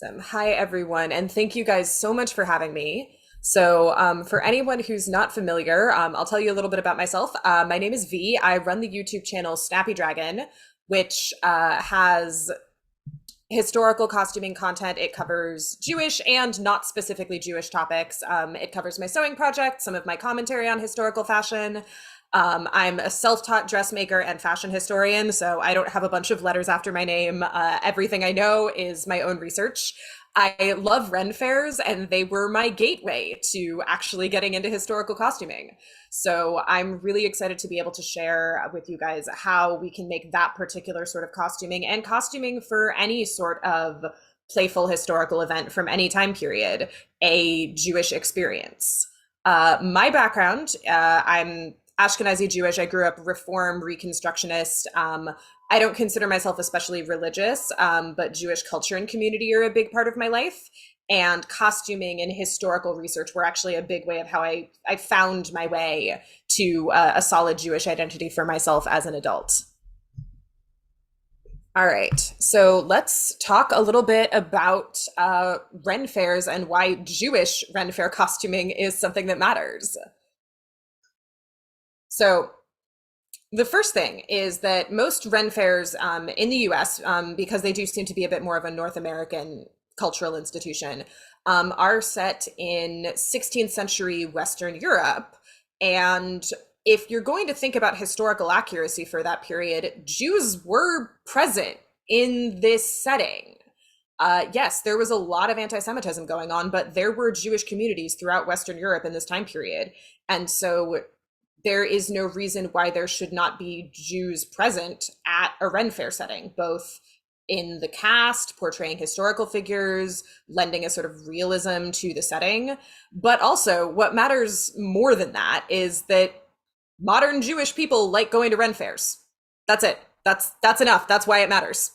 Hi, everyone, and thank you guys so much for having me. So, for anyone who's not familiar, I'll tell you a little bit about myself. My name is V. I run the YouTube channel SnappyDragon, which has historical costuming content. It covers Jewish and not specifically Jewish topics. It covers my sewing project, some of my commentary on historical fashion. I'm a self-taught dressmaker and fashion historian, so I don't have a bunch of letters after my name. Everything I know is my own research. I love Ren Fairs, and they were my gateway to actually getting into historical costuming. So I'm really excited to be able to share with you guys how we can make that particular sort of costuming and costuming for any sort of playful historical event from any time period a Jewish experience. My background, I'm Ashkenazi Jewish. I grew up Reform, Reconstructionist. I don't consider myself especially religious, but Jewish culture and community are a big part of my life. And costuming and historical research were actually a big way of how I found my way to a solid Jewish identity for myself as an adult. All right, so let's talk a little bit about Ren fairs and why Jewish Ren fair costuming is something that matters. So, the first thing is that most Ren fairs in the US, because they do seem to be a bit more of a North American cultural institution, are set in 16th century Western Europe. And if you're going to think about historical accuracy for that period, Jews were present in this setting. Yes, there was a lot of anti-Semitism going on, but there were Jewish communities throughout Western Europe in this time period. And so there is no reason why there should not be Jews present at a Ren Fair setting, both in the cast, portraying historical figures, lending a sort of realism to the setting. But also, what matters more than that is that modern Jewish people like going to Ren Fairs. That's it. That's enough. That's why it matters.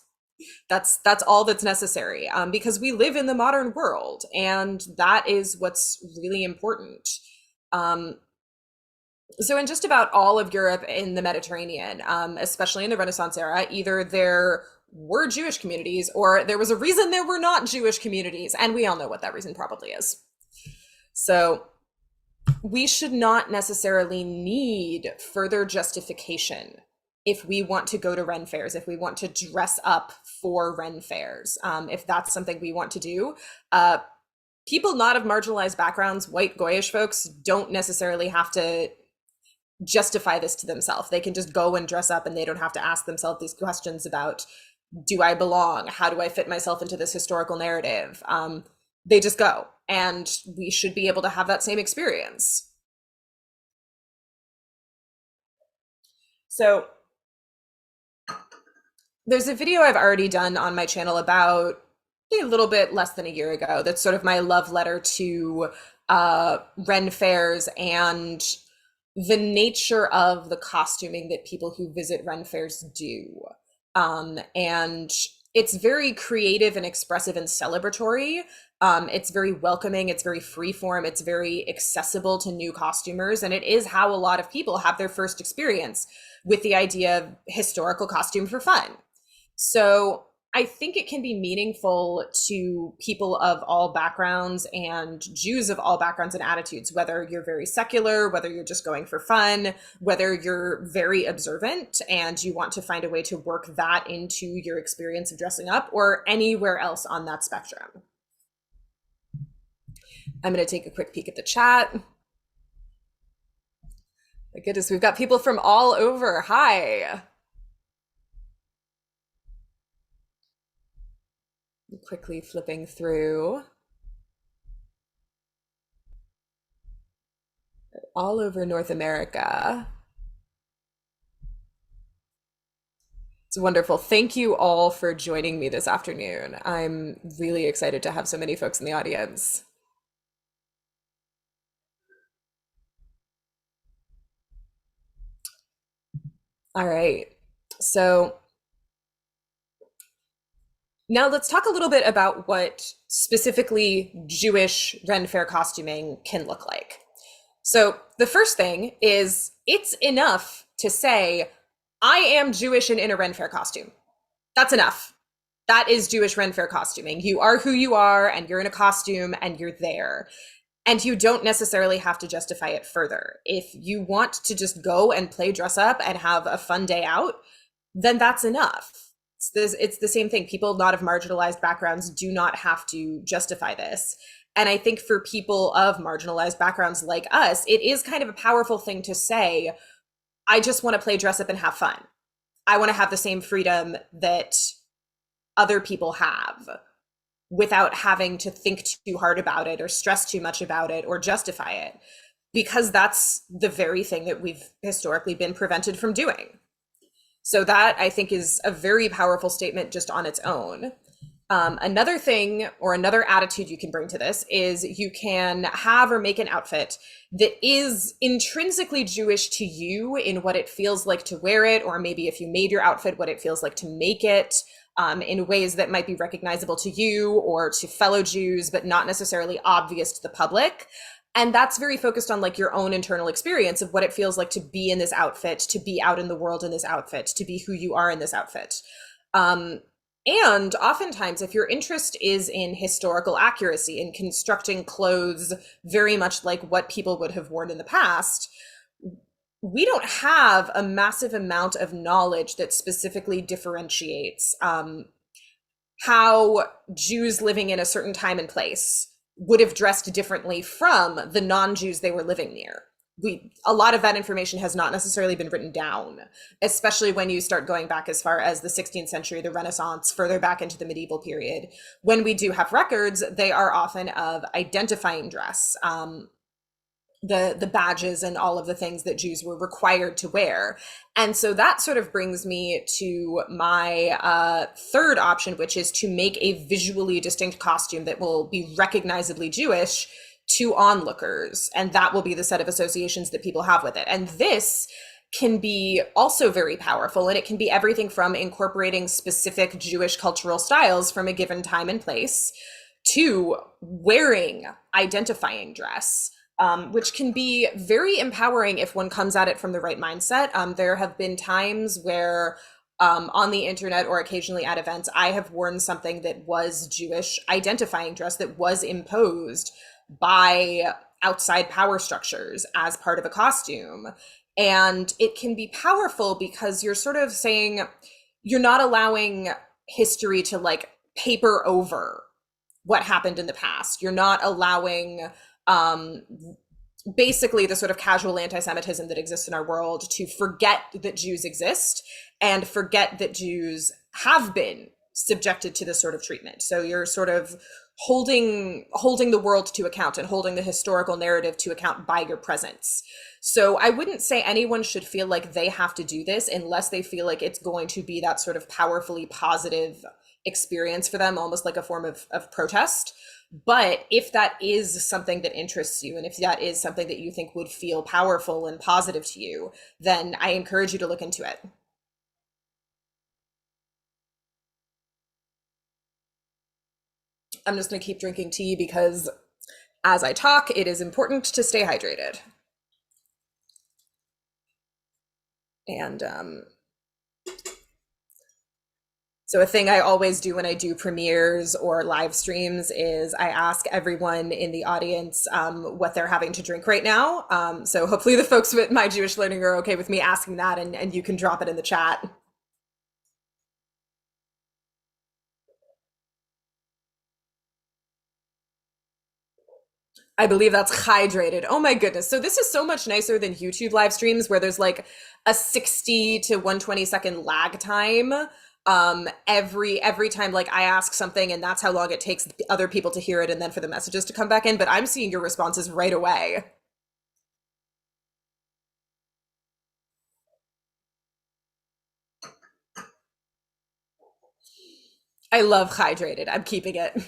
That's all that's necessary, because we live in the modern world, and that is what's really important. Um, so in just about all of Europe in the Mediterranean, especially in the Renaissance era, either there were Jewish communities or there was a reason there were not Jewish communities, and we all know what that reason probably is. So we should not necessarily need further justification if we want to go to Ren fairs, if we want to dress up for Ren fairs, if that's something we want to do. People not of marginalized backgrounds, white Goyish folks, don't necessarily have to justify this to themselves. They can just go and dress up and they don't have to ask themselves these questions about, do I belong? How do I fit myself into this historical narrative? They just go, and we should be able to have that same experience. So there's a video I've already done on my channel about a little bit less than a year ago. That's sort of my love letter to Ren fairs and the nature of the costuming that people who visit Ren fairs do. And it's very creative and expressive and celebratory. It's very welcoming, it's very freeform, it's very accessible to new costumers, and it is how a lot of people have their first experience with the idea of historical costume for fun. So I think it can be meaningful to people of all backgrounds and Jews of all backgrounds and attitudes, whether you're very secular, whether you're just going for fun, whether you're very observant and you want to find a way to work that into your experience of dressing up, or anywhere else on that spectrum. I'm going to take a quick peek at the chat. My goodness, we've got people from all over. Hi. Quickly flipping through. All over North America. It's wonderful. Thank you all for joining me this afternoon. I'm really excited to have so many folks in the audience. All right. So now let's talk a little bit about what specifically Jewish Ren Fair costuming can look like. So the first thing is, it's enough to say, I am Jewish and in a Ren Fair costume. That's enough. That is Jewish Ren Fair costuming. You are who you are, and you're in a costume, and you're there. And you don't necessarily have to justify it further. If you want to just go and play dress up and have a fun day out, then that's enough. It's the same thing. People not of marginalized backgrounds do not have to justify this. And I think for people of marginalized backgrounds like us, it is kind of a powerful thing to say, I just want to play dress up and have fun. I want to have the same freedom that other people have without having to think too hard about it or stress too much about it or justify it, because that's the very thing that we've historically been prevented from doing. So that, I think, is a very powerful statement just on its own. Another thing or another attitude you can bring to this is you can have or make an outfit that is intrinsically Jewish to you in what it feels like to wear it, or maybe if you made your outfit, what it feels like to make it, in ways that might be recognizable to you or to fellow Jews, but not necessarily obvious to the public. And that's very focused on like your own internal experience of what it feels like to be in this outfit, to be out in the world in this outfit, to be who you are in this outfit. And oftentimes, if your interest is in historical accuracy, in constructing clothes very much like what people would have worn in the past, we don't have a massive amount of knowledge that specifically differentiates how Jews living in a certain time and place would have dressed differently from the non-Jews they were living near. A lot of that information has not necessarily been written down, especially when you start going back as far as the 16th century, the Renaissance, further back into the medieval period. When we do have records, they are often of identifying dress, the badges and all of the things that Jews were required to wear. And so that sort of brings me to my third option, which is to make a visually distinct costume that will be recognizably Jewish to onlookers. And that will be the set of associations that people have with it. And this can be also very powerful. And it can be everything from incorporating specific Jewish cultural styles from a given time and place to wearing identifying dress. Which can be very empowering if one comes at it from the right mindset. There have been times where on the internet or occasionally at events, I have worn something that was Jewish identifying dress that was imposed by outside power structures as part of a costume. And it can be powerful because you're sort of saying, you're not allowing history to like paper over what happened in the past. You're not allowing basically the sort of casual anti-Semitism that exists in our world to forget that Jews exist and forget that Jews have been subjected to this sort of treatment. So you're sort of holding the world to account and holding the historical narrative to account by your presence. So I wouldn't say anyone should feel like they have to do this unless they feel like it's going to be that sort of powerfully positive experience for them, almost like a form of protest. But if that is something that interests you, and if that is something that you think would feel powerful and positive to you, then I encourage you to look into it. I'm just going to keep drinking tea because as I talk, it is important to stay hydrated. And so a thing I always do when I do premieres or live streams is I ask everyone in the audience what they're having to drink right now. So hopefully the folks with My Jewish Learning are okay with me asking that, and you can drop it in the chat. I believe that's hydrated. Oh my goodness. So this is so much nicer than YouTube live streams where there's like a 60 to 120-second lag time. Every time like I ask something and that's how long it takes other people to hear it and then for the messages to come back in, but I'm seeing your responses right away. I love hydrated. I'm keeping it.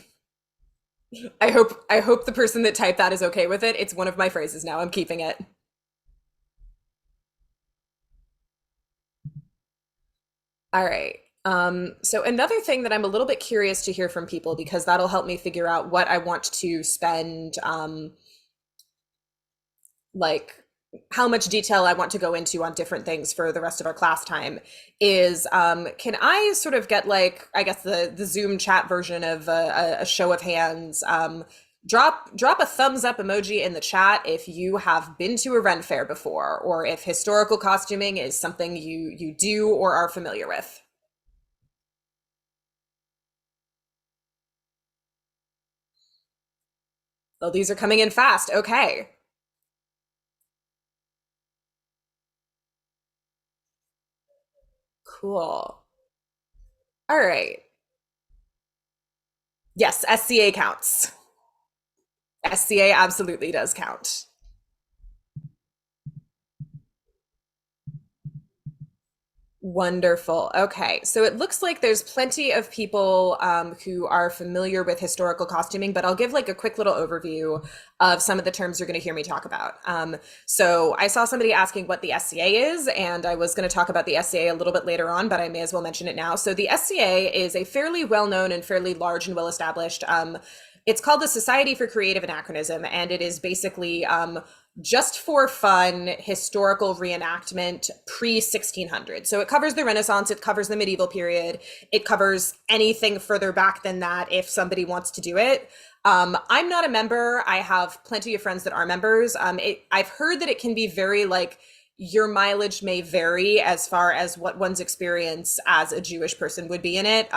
I hope the person that typed that is okay with it. It's one of my phrases now. I'm keeping it. All right. So another thing that I'm a little bit curious to hear from people because that'll help me figure out what I want to spend like how much detail I want to go into on different things for the rest of our class time is can I sort of get like I guess the Zoom chat version of a show of hands, drop a thumbs up emoji in the chat if you have been to a Ren Fair before, or if historical costuming is something you do or are familiar with. Oh, these are coming in fast. Okay, cool. All right. Yes, SCA counts. SCA absolutely does count. Wonderful. Okay, so it looks like there's plenty of people who are familiar with historical costuming, but I'll give like a quick little overview of some of the terms you're going to hear me talk about. So I saw somebody asking what the SCA is, and I was going to talk about the SCA a little bit later on, but I may as well mention it now. So the SCA is a fairly well-known and fairly large and well-established. It's called the Society for Creative Anachronism, and it is basically just for fun historical reenactment pre 1600. So it covers the Renaissance, it covers the medieval period, it covers anything further back than that if somebody wants to do it. I'm not a member. I have plenty of friends that are members. I've heard that it can be very like your mileage may vary as far as what one's experience as a Jewish person would be in it.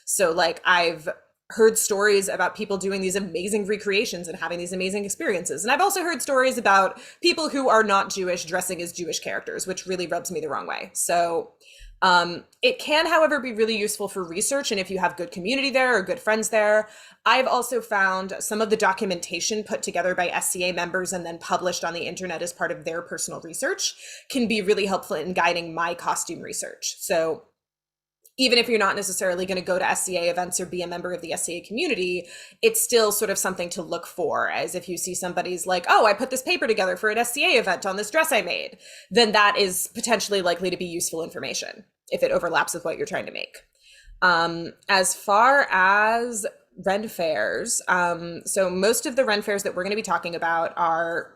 So like I've heard stories about people doing these amazing recreations and having these amazing experiences. And I've also heard stories about people who are not Jewish dressing as Jewish characters, which really rubs me the wrong way. So it can, however, be really useful for research. And if you have good community there or good friends there, I've also found some of the documentation put together by SCA members and then published on the internet as part of their personal research can be really helpful in guiding my costume research. So even if you're not necessarily going to go to SCA events or be a member of the SCA community, it's still sort of something to look for. As if you see somebody's like, oh, I put this paper together for an SCA event on this dress I made, then that is potentially likely to be useful information if it overlaps with what you're trying to make. As far as Ren fairs, so most of the Ren fairs that we're going to be talking about are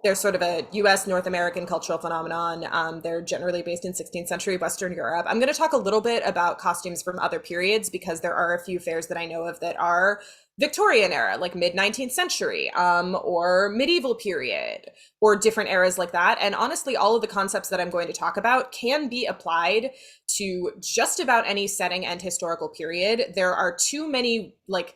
they're sort of a US North American cultural phenomenon. They're generally based in 16th century Western Europe. I'm going to talk a little bit about costumes from other periods because there are a few fairs that I know of that are Victorian era, like mid 19th century, or medieval period, or different eras like that. And honestly, all of the concepts that I'm going to talk about can be applied to just about any setting and historical period. There are too many like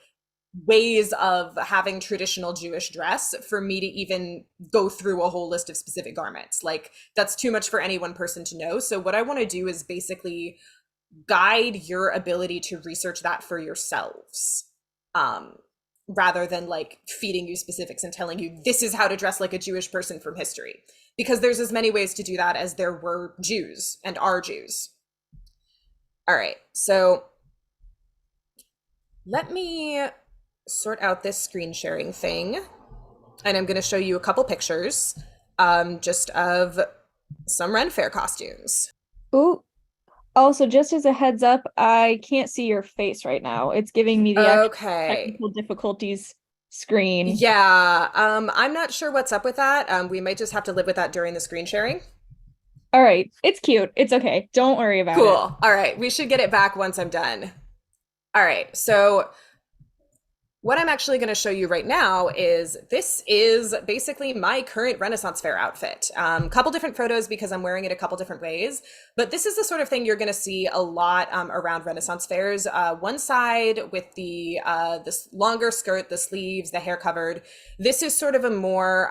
ways of having traditional Jewish dress for me to even go through a whole list of specific garments. Like that's too much for any one person to know. So what I want to do is basically guide your ability to research that for yourselves. Rather than like feeding you specifics and telling you this is how to dress like a Jewish person from history. Because there's as many ways to do that as there were Jews and are Jews. All right, so let me sort out this screen sharing thing. And I'm going to show you a couple pictures just of some Ren Fair costumes. Ooh. Also, just as a heads up, I can't see your face right now. It's giving me the actual Okay. technical difficulties screen. Yeah, I'm not sure what's up with that. We might just have to live with that during the screen sharing. All right, it's cute. It's okay. Don't worry about it. Cool. All right, we should get it back once I'm done. All right, so what I'm actually going to show you right now is this is basically my current Renaissance Fair outfit. Couple different photos because I'm wearing it a couple different ways, but this is the sort of thing you're going to see a lot around Renaissance fairs. One side with the this longer skirt, the sleeves, the hair covered. This is sort of a more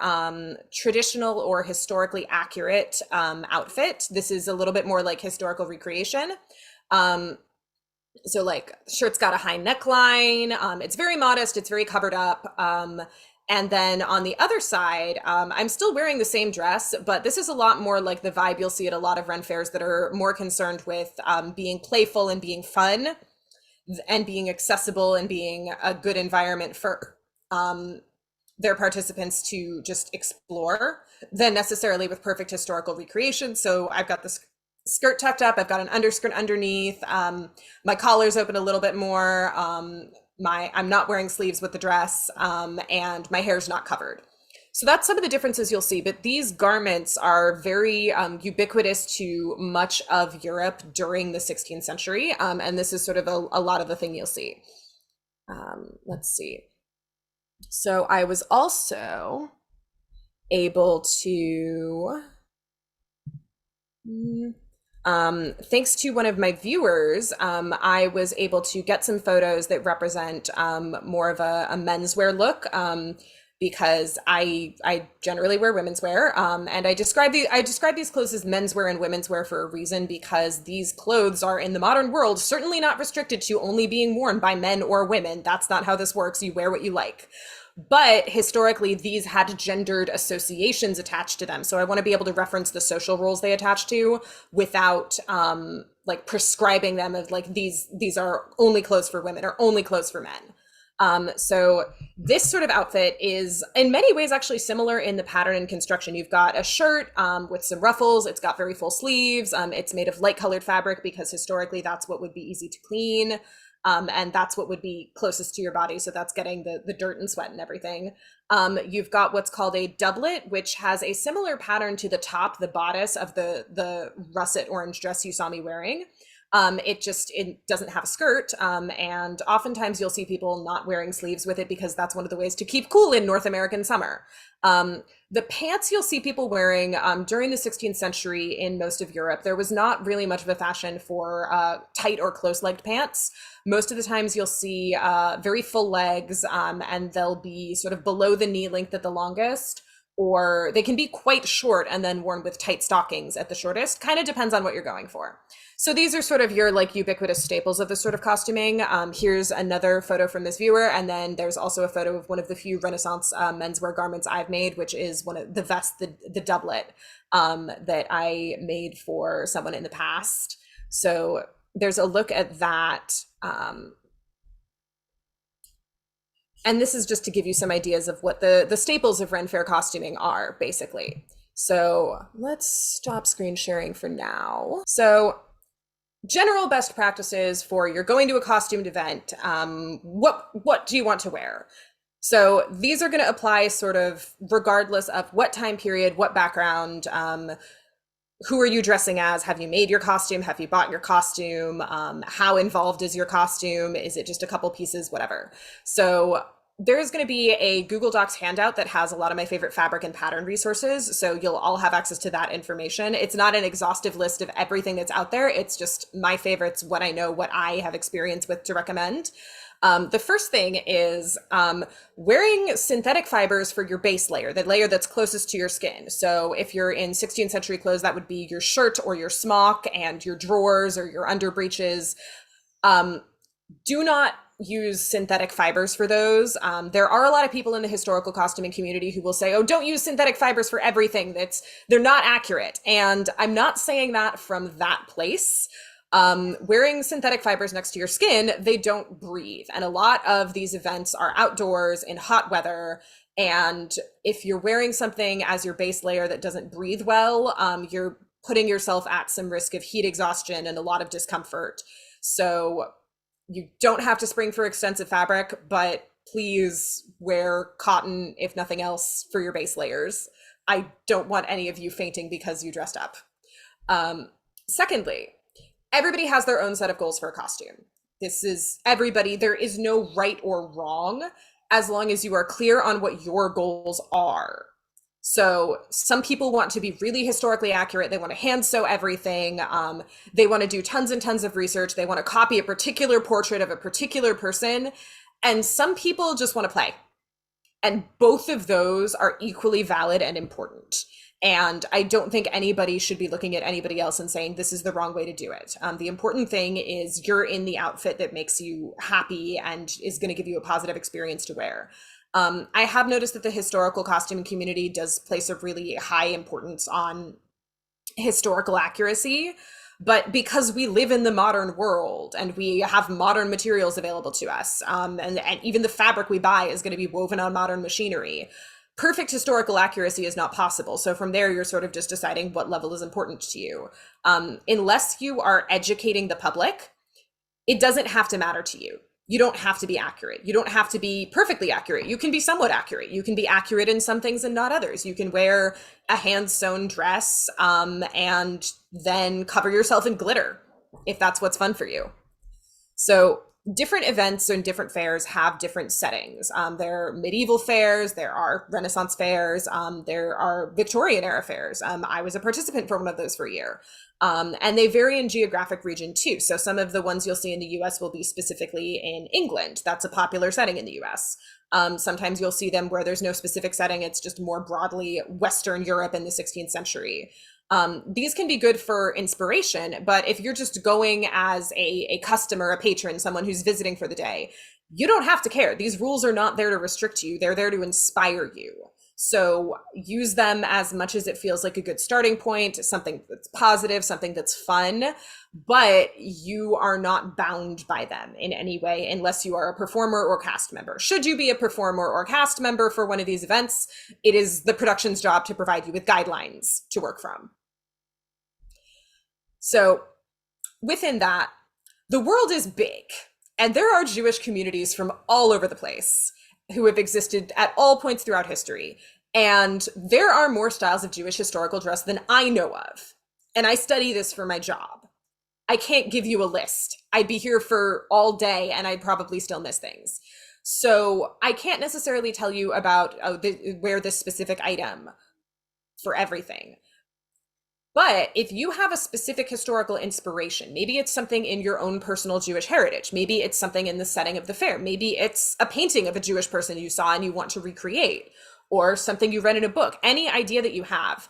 traditional or historically accurate outfit. This is a little bit more like historical recreation. So like shirt's got a high neckline. It's very modest. It's very covered up. And then on the other side, I'm still wearing the same dress, but this is a lot more like the vibe you'll see at a lot of Ren fairs that are more concerned with being playful and being fun and being accessible and being a good environment for their participants to just explore than necessarily with perfect historical recreation. So I've got this skirt tucked up. I've got an underskirt underneath. My collar's open a little bit more. I'm not wearing sleeves with the dress, and my hair's not covered. So that's some of the differences you'll see, but these garments are very ubiquitous to much of Europe during the 16th century. And this is sort of a lot of the thing you'll see. Let's see. So I was also able to, thanks to one of my viewers, I was able to get some photos that represent more of a menswear look. Because I generally wear women's wear, and I describe these clothes as menswear and women's wear for a reason, because these clothes are in the modern world certainly not restricted to only being worn by men or women. That's not how this works. You wear what you like. But historically, these had gendered associations attached to them. So I want to be able to reference the social roles they attach to without like prescribing them as like these are only clothes for women or only clothes for men. So this sort of outfit is in many ways actually similar in the pattern and construction. You've got a shirt with some ruffles. It's got very full sleeves. It's made of light colored fabric because historically that's what would be easy to clean. And that's what would be closest to your body. So that's getting the dirt and sweat and everything. You've got what's called a doublet, which has a similar pattern to the top, the bodice of the russet orange dress you saw me wearing. It doesn't have a skirt, and oftentimes you'll see people not wearing sleeves with it because that's one of the ways to keep cool in North American summer. The pants you'll see people wearing during the 16th century in most of Europe, there was not really much of a fashion for tight or close-legged pants. Most of the times you'll see very full legs, and they'll be sort of below the knee length at the longest, or they can be quite short and then worn with tight stockings at the shortest. Kind of depends on what you're going for. So these are sort of your like ubiquitous staples of this sort of costuming. Here's another photo from this viewer, and then there's also a photo of one of the few Renaissance menswear garments I've made, which is one of the vest, the doublet that I made for someone in the past. So there's a look at that. And this is just to give you some ideas of what the staples of Ren Faire costuming are, basically. So let's stop screen sharing for now. So general best practices for you're going to a costumed event. What do you want to wear? So these are going to apply sort of regardless of what time period, what background, who are you dressing as? Have you made your costume? Have you bought your costume? How involved is your costume? Is it just a couple pieces? Whatever. So there's going to be a Google Docs handout that has a lot of my favorite fabric and pattern resources. So you'll all have access to that information. It's not an exhaustive list of everything that's out there. It's just my favorites, what I know, what I have experience with to recommend. The first thing is wearing synthetic fibers for your base layer, the layer that's closest to your skin. So if you're in 16th century clothes, that would be your shirt or your smock and your drawers or your under breeches. Do not use synthetic fibers for those. There are a lot of people in the historical costuming community who will say, oh, don't use synthetic fibers for everything. They're not accurate. And I'm not saying that from that place. Wearing synthetic fibers next to your skin, they don't breathe. And a lot of these events are outdoors in hot weather. And if you're wearing something as your base layer that doesn't breathe well, you're putting yourself at some risk of heat exhaustion and a lot of discomfort. So you don't have to spring for extensive fabric, but please wear cotton, if nothing else, for your base layers. I don't want any of you fainting because you dressed up. Secondly, everybody has their own set of goals for a costume. This is everybody. There is no right or wrong as long as you are clear on what your goals are. So some people want to be really historically accurate. They want to hand sew everything. They want to do tons and tons of research. They want to copy a particular portrait of a particular person. And some people just want to play. And both of those are equally valid and important. And I don't think anybody should be looking at anybody else and saying this is the wrong way to do it. The important thing is you're in the outfit that makes you happy and is going to give you a positive experience to wear. I have noticed that the historical costume community does place a really high importance on historical accuracy, but because we live in the modern world and we have modern materials available to us, and even the fabric we buy is going to be woven on modern machinery, perfect historical accuracy is not possible. So from there, you're sort of just deciding what level is important to you. Unless you are educating the public, it doesn't have to matter to you. You don't have to be accurate. You don't have to be perfectly accurate. You can be somewhat accurate. You can be accurate in some things and not others. You can wear a hand-sewn dress and then cover yourself in glitter if that's what's fun for you. So different events and different fairs have different settings. There are medieval fairs, there are Renaissance fairs, there are Victorian era fairs. I was a participant for one of those for a year. And they vary in geographic region too. So some of the ones you'll see in the US will be specifically in England. That's a popular setting in the US. Sometimes you'll see them where there's no specific setting, it's just more broadly Western Europe in the 16th century. These can be good for inspiration, but if you're just going as a customer, a patron, someone who's visiting for the day, you don't have to care. These rules are not there to restrict you. They're there to inspire you. So use them as much as it feels like a good starting point, something that's positive, something that's fun, but you are not bound by them in any way unless you are a performer or cast member. Should you be a performer or cast member for one of these events, it is the production's job to provide you with guidelines to work from. So within that, the world is big, and there are Jewish communities from all over the place who have existed at all points throughout history. And there are more styles of Jewish historical dress than I know of. And I study this for my job. I can't give you a list. I'd be here for all day and I'd probably still miss things. So I can't necessarily tell you about where this specific item for everything. But if you have a specific historical inspiration, maybe it's something in your own personal Jewish heritage, maybe it's something in the setting of the fair, maybe it's a painting of a Jewish person you saw and you want to recreate, or something you read in a book, any idea that you have,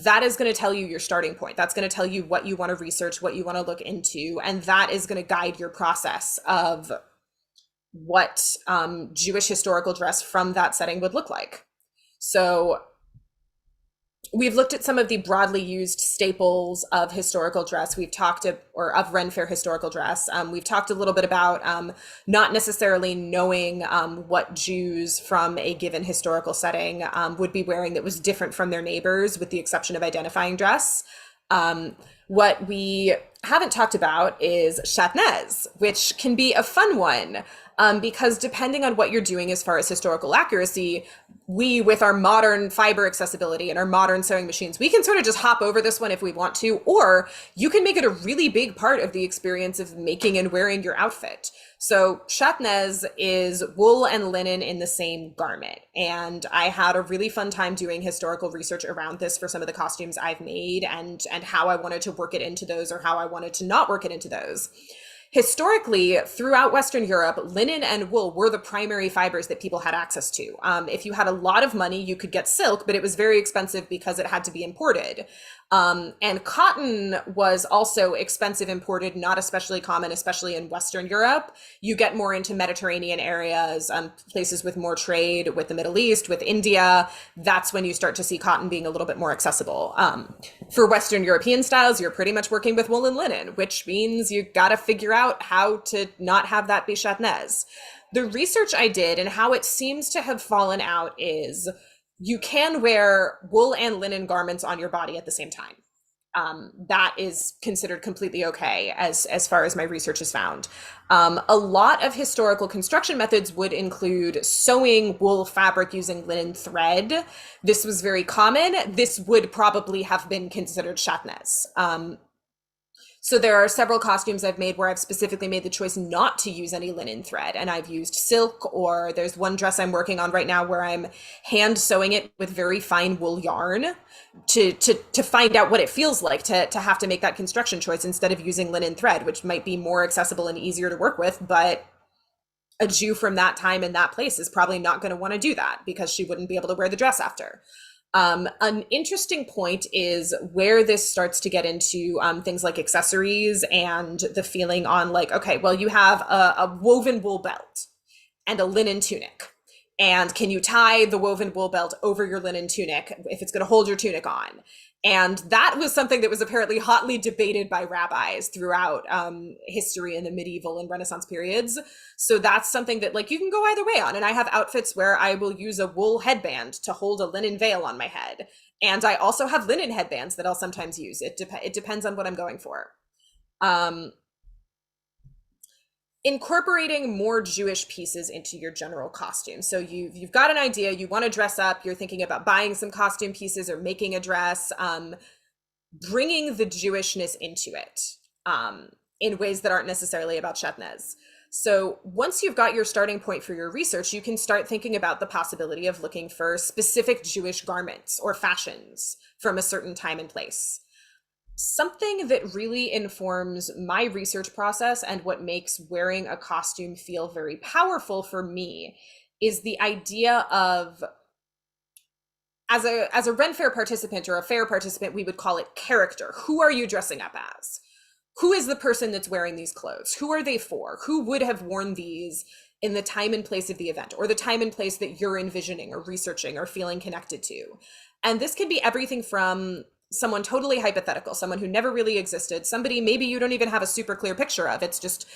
that is going to tell you your starting point. That's going to tell you what you want to research, what you want to look into, and that is going to guide your process of what Jewish historical dress from that setting would look like. So we've looked at some of the broadly used staples of historical dress. We've talked or of Ren Faire historical dress. We've talked a little bit about not necessarily knowing what Jews from a given historical setting would be wearing that was different from their neighbors, with the exception of identifying dress. What we haven't talked about is shatnez, which can be a fun one. Because depending on what you're doing as far as historical accuracy, we, with our modern fiber accessibility and our modern sewing machines, we can sort of just hop over this one if we want to, or you can make it a really big part of the experience of making and wearing your outfit. So shatnez is wool and linen in the same garment. And I had a really fun time doing historical research around this for some of the costumes I've made and how I wanted to work it into those or how I wanted to not work it into those. Historically, throughout Western Europe, linen and wool were the primary fibers that people had access to. If you had a lot of money, you could get silk, but it was very expensive because it had to be imported. And cotton was also expensive imported, not especially common, especially in Western Europe. You get more into Mediterranean areas, places with more trade with the Middle East, with India. That's when you start to see cotton being a little bit more accessible. For Western European styles, you're pretty much working with wool and linen, which means you gotta figure out how to not have that be shatnez. The research I did and how it seems to have fallen out is you can wear wool and linen garments on your body at the same time. That is considered completely okay as far as my research has found. A lot of historical construction methods would include sewing wool fabric using linen thread. This was very common. This would probably have been considered shatnez. So there are several costumes I've made where I've specifically made the choice not to use any linen thread, and I've used silk, or there's one dress I'm working on right now where I'm hand sewing it with very fine wool yarn to find out what it feels like to have to make that construction choice instead of using linen thread, which might be more accessible and easier to work with, but a Jew from that time and that place is probably not going to want to do that because she wouldn't be able to wear the dress after. An interesting point is where this starts to get into things like accessories and the feeling on like, okay, well, you have a woven wool belt and a linen tunic. And can you tie the woven wool belt over your linen tunic if it's going to hold your tunic on? And that was something that was apparently hotly debated by rabbis throughout history in the medieval and Renaissance periods. So that's something that like you can go either way on. And I have outfits where I will use a wool headband to hold a linen veil on my head. And I also have linen headbands that I'll sometimes use. It depends on what I'm going for. incorporating more Jewish pieces into your general costume. So you've got an idea, you want to dress up, you're thinking about buying some costume pieces or making a dress, bringing the Jewishness into it in ways that aren't necessarily about shatnez. So once you've got your starting point for your research, you can start thinking about the possibility of looking for specific Jewish garments or fashions from a certain time and place. Something that really informs my research process and what makes wearing a costume feel very powerful for me is the idea of, as a Ren Faire participant or a fair participant, we would call it character. Who are you dressing up as? Who is the person that's wearing these clothes? Who are they for? Who would have worn these in the time and place of the event, or the time and place that you're envisioning or researching or feeling connected to? And this can be everything from someone totally hypothetical, someone who never really existed, somebody maybe you don't even have a super clear picture of, it's just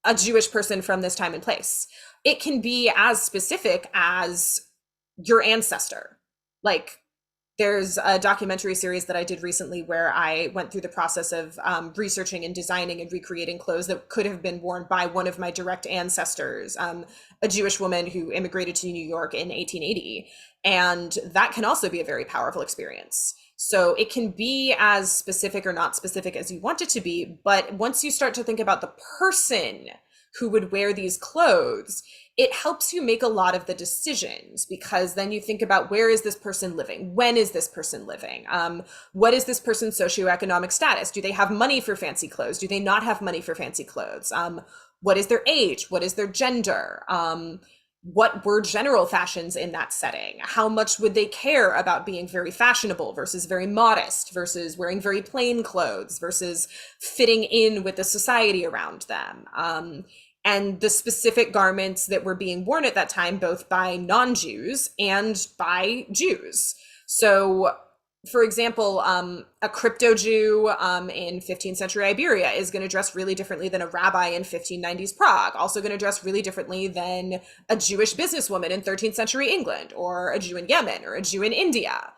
a Jewish person from this time and place. It can be as specific as your ancestor. Like, there's a documentary series that I did recently where I went through the process of researching and designing and recreating clothes that could have been worn by one of my direct ancestors, a Jewish woman who immigrated to New York in 1880. And that can also be a very powerful experience. So it can be as specific or not specific as you want it to be, but once you start to think about the person who would wear these clothes, it helps you make a lot of the decisions, because then you think about, where is this person living? When is this person living? What is this person's socioeconomic status? Do they have money for fancy clothes? Do they not have money for fancy clothes? What is their age? What is their gender? What were general fashions in that setting? How much would they care about being very fashionable versus very modest, versus wearing very plain clothes, versus fitting in with the society around them? And the specific garments that were being worn at that time, both by non-Jews and by Jews. So, for example, a crypto Jew in 15th century Iberia is going to dress really differently than a rabbi in 1590s Prague, also going to dress really differently than a Jewish businesswoman in 13th century England, or a Jew in Yemen, or a Jew in India.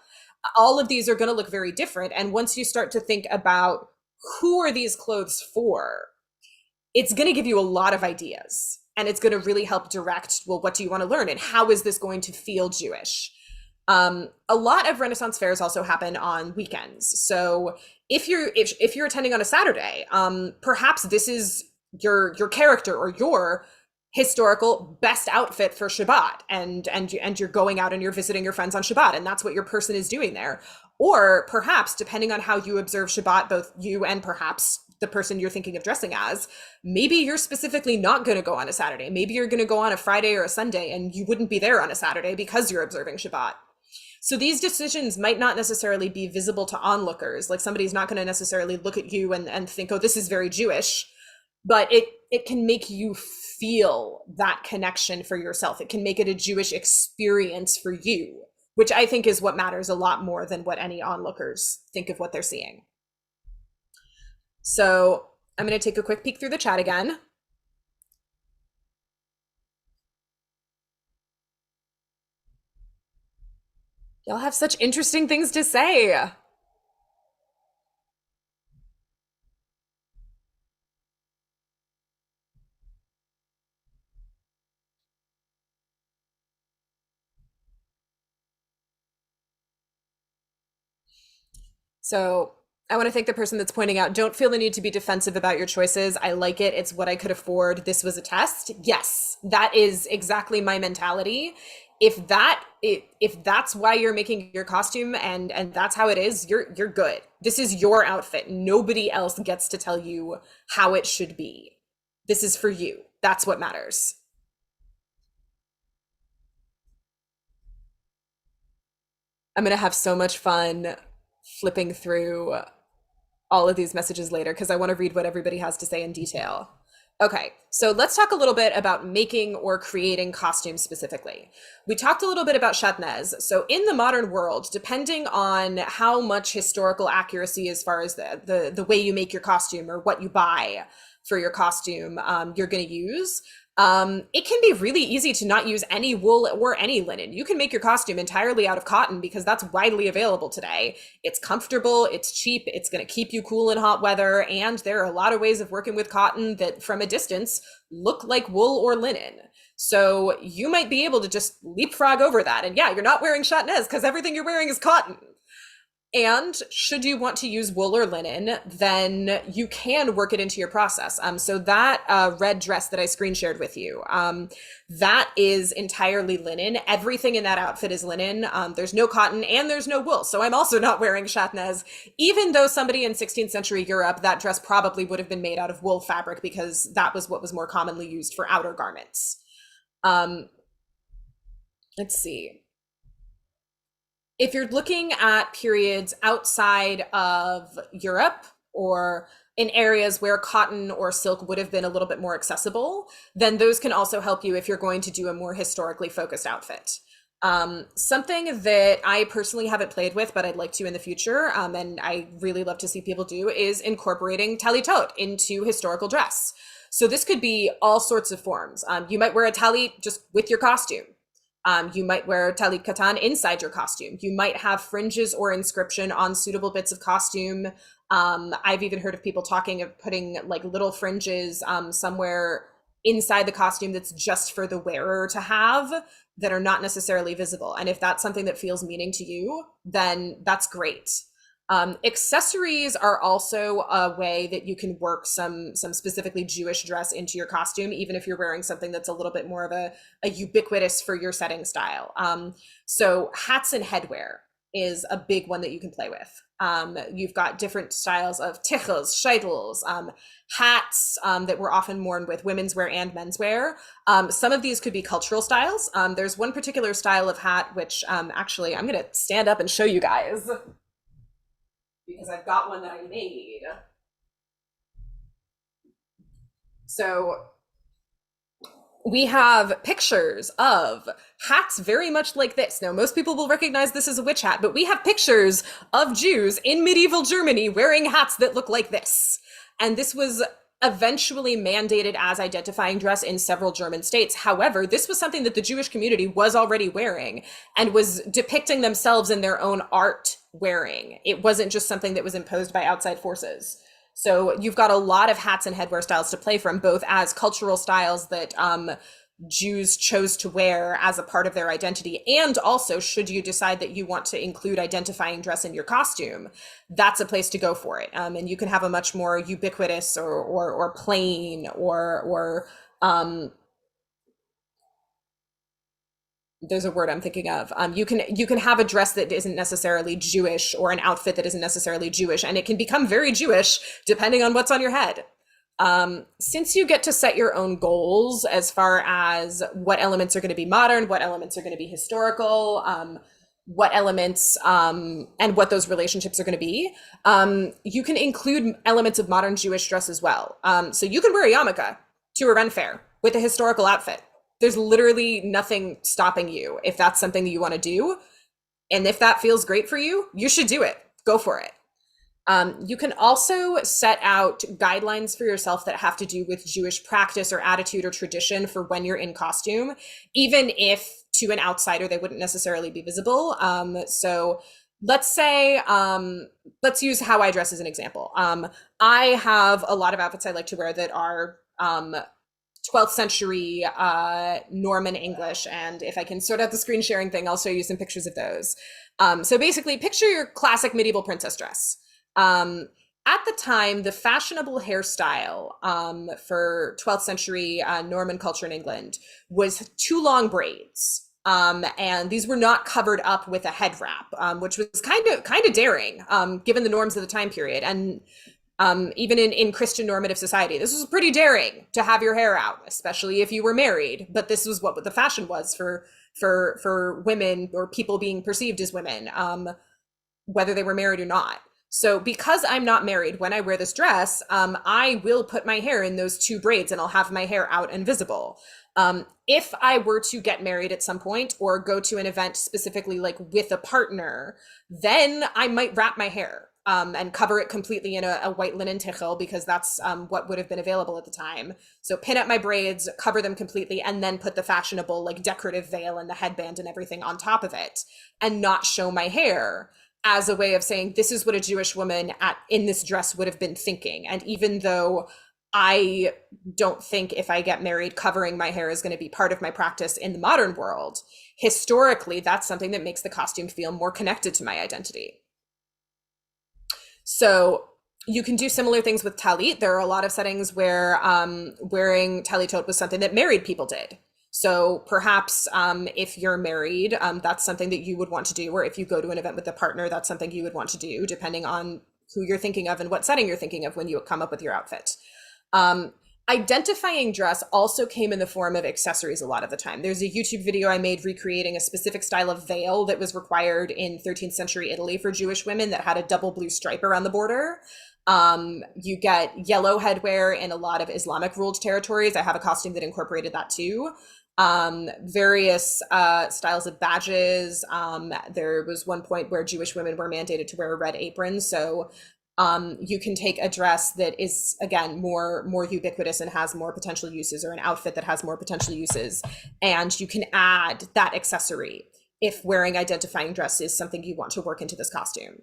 All of these are going to look very different. And once you start to think about, who are these clothes for, it's going to give you a lot of ideas. And it's going to really help direct, well, what do you want to learn? And how is this going to feel Jewish? A lot of Renaissance fairs also happen on weekends. So if you're attending on a Saturday, perhaps this is your character or your historical best outfit for Shabbat, and you're going out and you're visiting your friends on Shabbat, and that's what your person is doing there. Or perhaps, depending on how you observe Shabbat, both you and perhaps the person you're thinking of dressing as, maybe you're specifically not going to go on a Saturday. Maybe you're going to go on a Friday or a Sunday, and you wouldn't be there on a Saturday because you're observing Shabbat. So these decisions might not necessarily be visible to onlookers. Like, somebody's not going to necessarily look at you and think, oh, this is very Jewish, but it can make you feel that connection for yourself. It can make it a Jewish experience for you, which I think is what matters a lot more than what any onlookers think of what they're seeing. So I'm going to take a quick peek through the chat again. Y'all have such interesting things to say. So I want to thank the person that's pointing out, don't feel the need to be defensive about your choices. I like it. It's what I could afford. This was a test. Yes, that is exactly my mentality. If that's why you're making your costume, and that's how it is, you're good. This is your outfit. Nobody else gets to tell you how it should be. This is for you. That's what matters. I'm going to have so much fun flipping through all of these messages later, because I want to read what everybody has to say in detail. Okay, so let's talk a little bit about making or creating costumes specifically. We talked a little bit about shatnez. So in the modern world, depending on how much historical accuracy as far as the way you make your costume or what you buy for your costume you're going to use, It can be really easy to not use any wool or any linen. You can make your costume entirely out of cotton because that's widely available today. It's comfortable, it's cheap, it's going to keep you cool in hot weather, and there are a lot of ways of working with cotton that from a distance look like wool or linen. So you might be able to just leapfrog over that. And yeah, you're not wearing shatnez because everything you're wearing is cotton. And should you want to use wool or linen, then you can work it into your process. So that red dress that I screen shared with you, that is entirely linen. Everything in that outfit is linen. There's no cotton and there's no wool. So I'm also not wearing shatnez, even though somebody in 16th century Europe, that dress probably would have been made out of wool fabric because that was what was more commonly used for outer garments. Um, let's see. If you're looking at periods outside of Europe or in areas where cotton or silk would have been a little bit more accessible, then those can also help you if you're going to do a more historically focused outfit. Something that I personally haven't played with, but I'd like to in the future, and I really love to see people do, is incorporating tali tot into historical dress. So this could be all sorts of forms. You might wear a tali just with your costume. You might wear tali katan inside your costume. You might have fringes or inscription on suitable bits of costume. I've even heard of people talking of putting like little fringes somewhere inside the costume that's just for the wearer to have that are not necessarily visible. And if that's something that feels meaning to you, then that's great. Accessories are also a way that you can work some specifically Jewish dress into your costume, even if you're wearing something that's a little bit more of a ubiquitous for your setting style. So hats and headwear is a big one that you can play with. You've got different styles of tichels, scheitels, hats that were often worn with women's wear and men's wear. Some of these could be cultural styles. There's one particular style of hat, which actually I'm going to stand up and show you guys, because I've got one that I made. So we have pictures of hats very much like this. Now, most people will recognize this as a witch hat, but we have pictures of Jews in medieval Germany wearing hats that look like this. And this was eventually mandated as identifying dress in several German states. However, this was something that the Jewish community was already wearing and was depicting themselves in their own art wearing. It wasn't just something that was imposed by outside forces. So you've got a lot of hats and headwear styles to play from, both as cultural styles that Jews chose to wear as a part of their identity, and also should you decide that you want to include identifying dress in your costume, that's a place to go for it. And you can have a much more ubiquitous or plain or there's a word I'm thinking of. You can have a dress that isn't necessarily Jewish or an outfit that isn't necessarily Jewish, and it can become very Jewish depending on what's on your head. Since you get to set your own goals as far as what elements are going to be modern, what elements are going to be historical, what elements and what those relationships are going to be, you can include elements of modern Jewish dress as well. So you can wear a yarmulke to a Ren Faire with a historical outfit. There's literally nothing stopping you if that's something that you want to do. And if that feels great for you, you should do it. Go for it. You can also set out guidelines for yourself that have to do with Jewish practice or attitude or tradition for when you're in costume, even if to an outsider they wouldn't necessarily be visible. So let's say, let's use how I dress as an example. I have a lot of outfits I like to wear that are 12th century Norman English. And if I can sort out the screen sharing thing, I'll show you some pictures of those. So basically, picture your classic medieval princess dress. At the time, the fashionable hairstyle for 12th century Norman culture in England was two long braids. And these were not covered up with a head wrap, which was kind of daring, given the norms of the time period. And even in Christian normative society, this was pretty daring to have your hair out, especially if you were married. But this was what the fashion was for women or people being perceived as women, whether they were married or not. So because I'm not married, when I wear this dress, I will put my hair in those two braids and I'll have my hair out and visible. If I were to get married at some point or go to an event specifically like with a partner, then I might wrap my hair. and cover it completely in a white linen tichel because that's what would have been available at the time. So pin up my braids, cover them completely, and then put the fashionable like decorative veil and the headband and everything on top of it, and not show my hair, as a way of saying this is what a Jewish woman in this dress would have been thinking. And even though I don't think if I get married, covering my hair is going to be part of my practice in the modern world, historically, that's something that makes the costume feel more connected to my identity. So you can do similar things with talit. There are a lot of settings where wearing talitot was something that married people did. So perhaps if you're married, that's something that you would want to do, or if you go to an event with a partner, that's something you would want to do, depending on who you're thinking of and what setting you're thinking of when you come up with your outfit. Identifying dress also came in the form of accessories a lot of the time. There's a YouTube video I made recreating a specific style of veil that was required in 13th century Italy for Jewish women that had a double blue stripe around the border. You get yellow headwear in a lot of Islamic ruled territories. I have a costume that incorporated that too. Various styles of badges. There was one point where Jewish women were mandated to wear a red apron. So you can take a dress that is, again, more ubiquitous and has more potential uses, or an outfit that has more potential uses, and you can add that accessory if wearing identifying dress is something you want to work into this costume.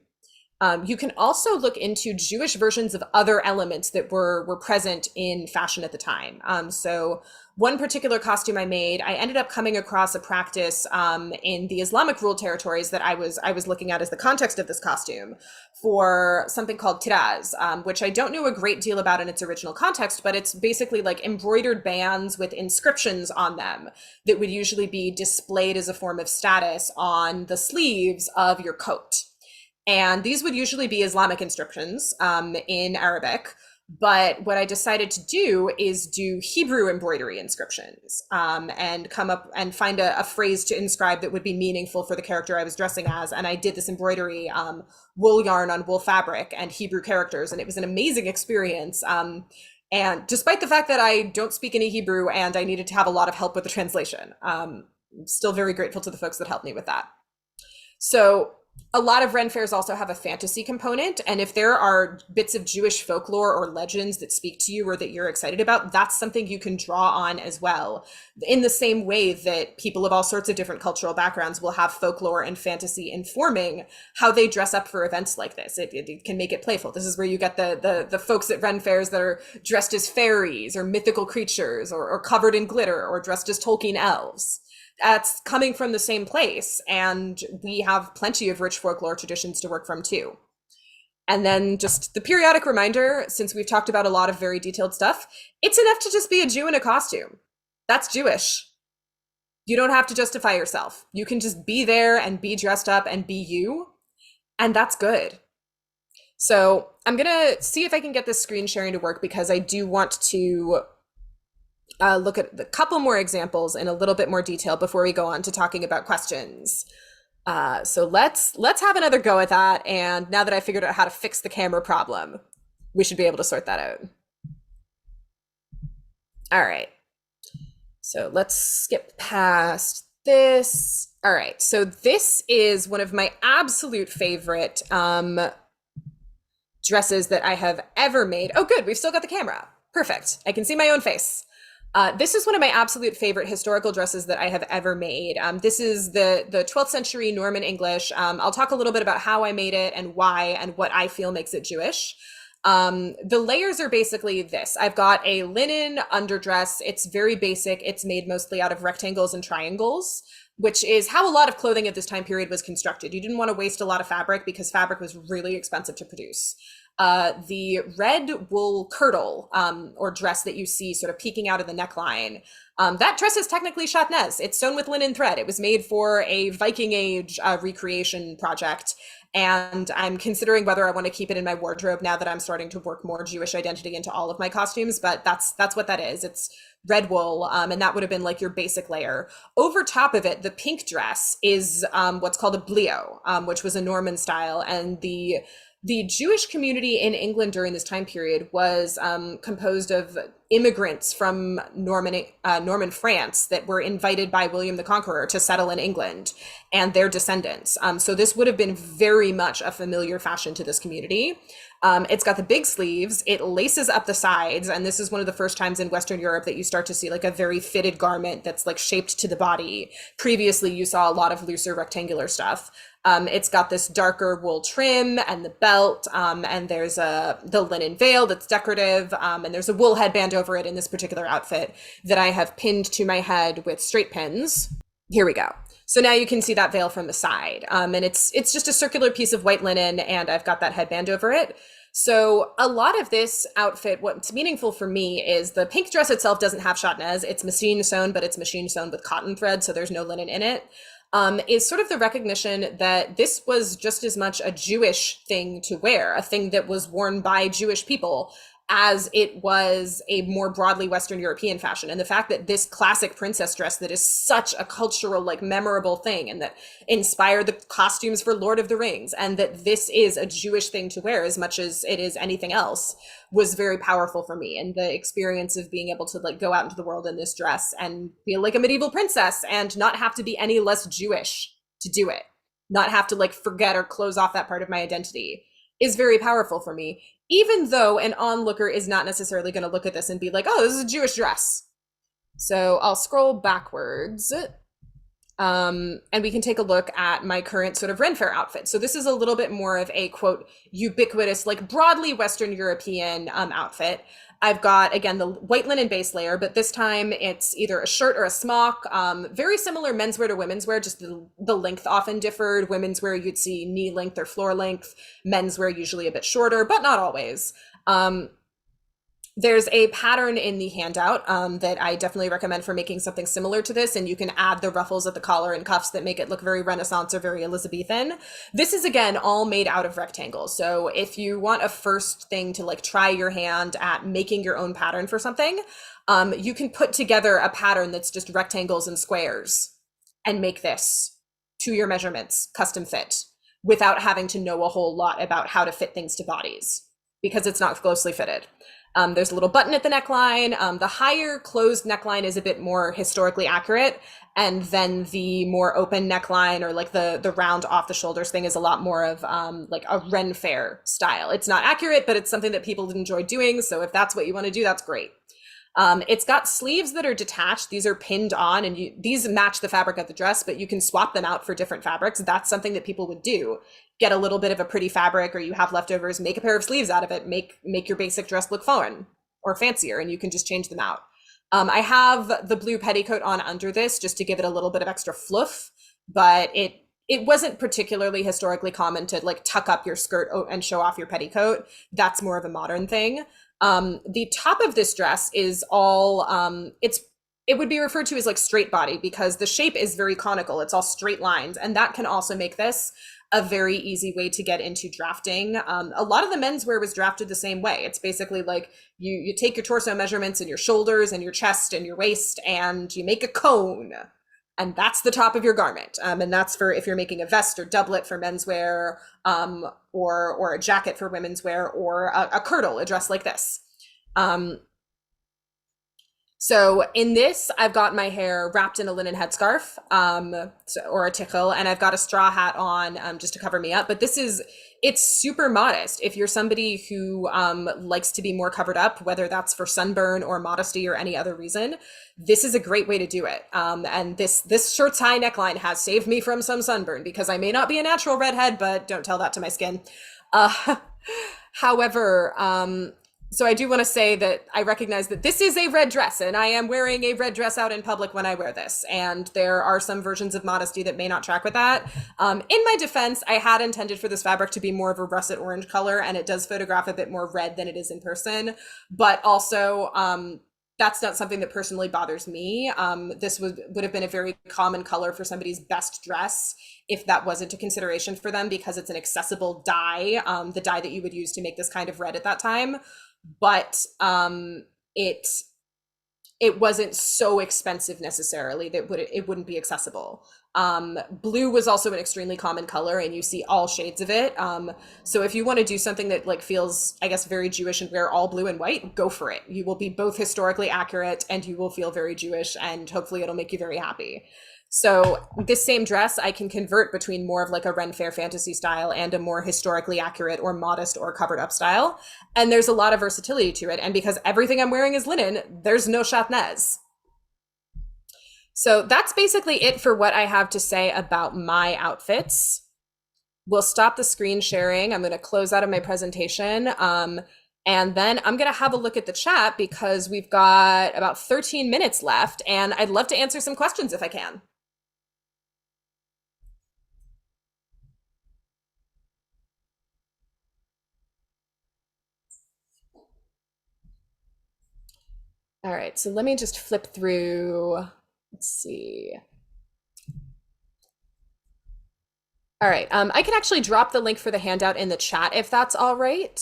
You can also look into Jewish versions of other elements that were present in fashion at the time. So one particular costume I made, I ended up coming across a practice in the Islamic ruled territories that I was looking at as the context of this costume, for something called tiraz, which I don't know a great deal about in its original context, but it's basically like embroidered bands with inscriptions on them that would usually be displayed as a form of status on the sleeves of your coat. And these would usually be Islamic inscriptions in Arabic. But what I decided to do is do Hebrew embroidery inscriptions, and come up and find a phrase to inscribe that would be meaningful for the character I was dressing as. And I did this embroidery, wool yarn on wool fabric and Hebrew characters. And it was an amazing experience. And despite the fact that I don't speak any Hebrew and I needed to have a lot of help with the translation, I'm still very grateful to the folks that helped me with that. So a lot of Ren Fairs also have a fantasy component, and if there are bits of Jewish folklore or legends that speak to you or that you're excited about, that's something you can draw on as well. In the same way that people of all sorts of different cultural backgrounds will have folklore and fantasy informing how they dress up for events like this. It can make it playful. This is where you get the folks at Ren Fairs that are dressed as fairies or mythical creatures, or covered in glitter, or dressed as Tolkien elves. That's coming from the same place, and we have plenty of rich folklore traditions to work from too. And then just the periodic reminder, since we've talked about a lot of very detailed stuff, it's enough to just be a Jew in a costume. That's Jewish. You don't have to justify yourself. You can just be there and be dressed up and be you, and that's good. So I'm gonna see if I can get this screen sharing to work, because I do want to look at a couple more examples in a little bit more detail before we go on to talking about questions. So let's have another go at that. And now that I figured out how to fix the camera problem, we should be able to sort that out. All right. So let's skip past this. All right. So this is one of my absolute favorite dresses that I have ever made. Oh, good. We've still got the camera. Perfect. I can see my own face. This is one of my absolute favorite historical dresses that I have ever made. This is the 12th century Norman English. I'll talk a little bit about how I made it and why and what I feel makes it Jewish. The layers are basically this. I've got a linen underdress. It's very basic. It's made mostly out of rectangles and triangles, which is how a lot of clothing at this time period was constructed. You didn't want to waste a lot of fabric because fabric was really expensive to produce. The red wool kirtle or dress that you see sort of peeking out of the neckline, that dress is technically shatnez. It's sewn with linen thread. It was made for a Viking age recreation project, and I'm considering whether I want to keep it in my wardrobe now that I'm starting to work more Jewish identity into all of my costumes, but that's what that is. It's red wool, and that would have been like your basic layer. Over top of it, the pink dress is what's called a blio, which was a Norman style, and the The Jewish community in England during this time period was composed of immigrants from Norman France that were invited by William the Conqueror to settle in England and their descendants. So this would have been very much a familiar fashion to this community. It's got the big sleeves, it laces up the sides, and this is one of the first times in Western Europe that you start to see like a very fitted garment that's like shaped to the body. Previously, you saw a lot of looser rectangular stuff. It's got this darker wool trim and the belt, and there's the linen veil that's decorative, and there's a wool headband over it in this particular outfit that I have pinned to my head with straight pins. Here we go. So now you can see that veil from the side, and it's just a circular piece of white linen, and I've got that headband over it. So a lot of this outfit, what's meaningful for me is the pink dress itself doesn't have shatnez. It's machine sewn, but it's machine sewn with cotton thread, so there's no linen in it. Is sort of the recognition that this was just as much a Jewish thing to wear, a thing that was worn by Jewish people, as it was a more broadly Western European fashion. And the fact that this classic princess dress that is such a cultural, like memorable thing and that inspired the costumes for Lord of the Rings, and that this is a Jewish thing to wear as much as it is anything else, was very powerful for me. And the experience of being able to like go out into the world in this dress and feel like a medieval princess and not have to be any less Jewish to do it, not have to like forget or close off that part of my identity, is very powerful for me, even though an onlooker is not necessarily going to look at this and be like, oh, this is a Jewish dress. So I'll scroll backwards, and we can take a look at my current sort of Ren Faire outfit. So this is a little bit more of a, quote, ubiquitous, like broadly Western European outfit. I've got, again, the white linen base layer, but this time it's either a shirt or a smock. Very similar menswear to women's wear, just the length often differed. Women's wear, you'd see knee length or floor length. Men's wear, usually a bit shorter, but not always. There's a pattern in the handout that I definitely recommend for making something similar to this, and you can add the ruffles at the collar and cuffs that make it look very Renaissance or very Elizabethan. This is, again, all made out of rectangles. So if you want a first thing to like try your hand at making your own pattern for something, you can put together a pattern that's just rectangles and squares and make this to your measurements, custom fit, without having to know a whole lot about how to fit things to bodies, because it's not closely fitted. There's a little button at the neckline. The higher closed neckline is a bit more historically accurate. And then the more open neckline, or like the round off the shoulders thing, is a lot more of like a Ren Faire style. It's not accurate, but it's something that people enjoy doing. So if that's what you want to do, that's great. It's got sleeves that are detached. These are pinned on, and these match the fabric of the dress, but you can swap them out for different fabrics. That's something that people would do. Get a little bit of a pretty fabric, or you have leftovers, make a pair of sleeves out of it, make your basic dress look fun or fancier, and you can just change them out. I have the blue petticoat on under this just to give it a little bit of extra fluff, but it wasn't particularly historically common to like tuck up your skirt and show off your petticoat. That's more of a modern thing. The top of this dress is all, it would be referred to as like straight body, because the shape is very conical. It's all straight lines, and that can also make this a very easy way to get into drafting. A lot of the menswear was drafted the same way. It's basically like you take your torso measurements and your shoulders and your chest and your waist, and you make a cone, and that's the top of your garment. And that's for if you're making a vest or doublet for menswear, or a jacket for women's wear, or a kirtle, a dress like this. So in this, I've got my hair wrapped in a linen headscarf, or a tickle, and I've got a straw hat on just to cover me up. But it's super modest. If you're somebody who likes to be more covered up, whether that's for sunburn or modesty or any other reason, this is a great way to do it. And this shirt's high neckline has saved me from some sunburn, because I may not be a natural redhead, but don't tell that to my skin. However, so I do want to say that I recognize that this is a red dress, and I am wearing a red dress out in public when I wear this. And there are some versions of modesty that may not track with that. In my defense, I had intended for this fabric to be more of a russet orange color, and it does photograph a bit more red than it is in person. But also, that's not something that personally bothers me. This would have been a very common color for somebody's best dress if that wasn't a consideration for them, because it's an accessible dye, the dye that you would use to make this kind of red at that time. But it wasn't so expensive necessarily that it wouldn't be accessible. Blue was also an extremely common color, and you see all shades of it. So if you want to do something that like feels, I guess, very Jewish and wear all blue and white, go for it. You will be both historically accurate and you will feel very Jewish, and hopefully it'll make you very happy. So this same dress I can convert between more of like a Ren Faire fantasy style and a more historically accurate or modest or covered up style. And there's a lot of versatility to it. And because everything I'm wearing is linen, there's no shatnez. So that's basically it for what I have to say about my outfits. We'll stop the screen sharing. I'm going to close out of my presentation. And then I'm going to have a look at the chat because we've got about 13 minutes left, and I'd love to answer some questions if I can. All right, so let me just flip through. Let's see. All right, I can actually drop the link for the handout in the chat if that's all right.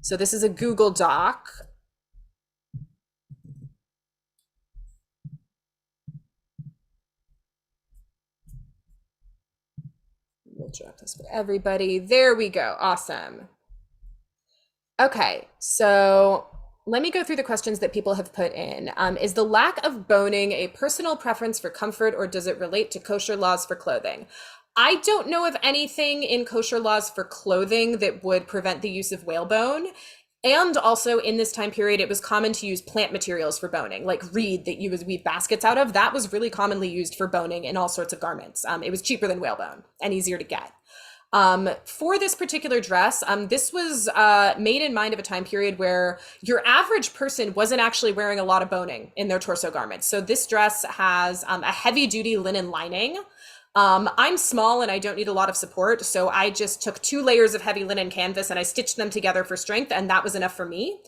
So this is a Google Doc. We'll drop this for everybody. There we go. Awesome. Okay, so let me go through the questions that people have put in. Is the lack of boning a personal preference for comfort, or does it relate to kosher laws for clothing? I don't know of anything in kosher laws for clothing that would prevent the use of whalebone. And also in this time period, it was common to use plant materials for boning, like reed that you would weave baskets out of. That was really commonly used for boning in all sorts of garments. It was cheaper than whalebone and easier to get. For this particular dress, this was made in mind of a time period where your average person wasn't actually wearing a lot of boning in their torso garments. So this dress has a heavy duty linen lining. I'm small and I don't need a lot of support, so I just took 2 layers of heavy linen canvas and I stitched them together for strength, and that was enough for me.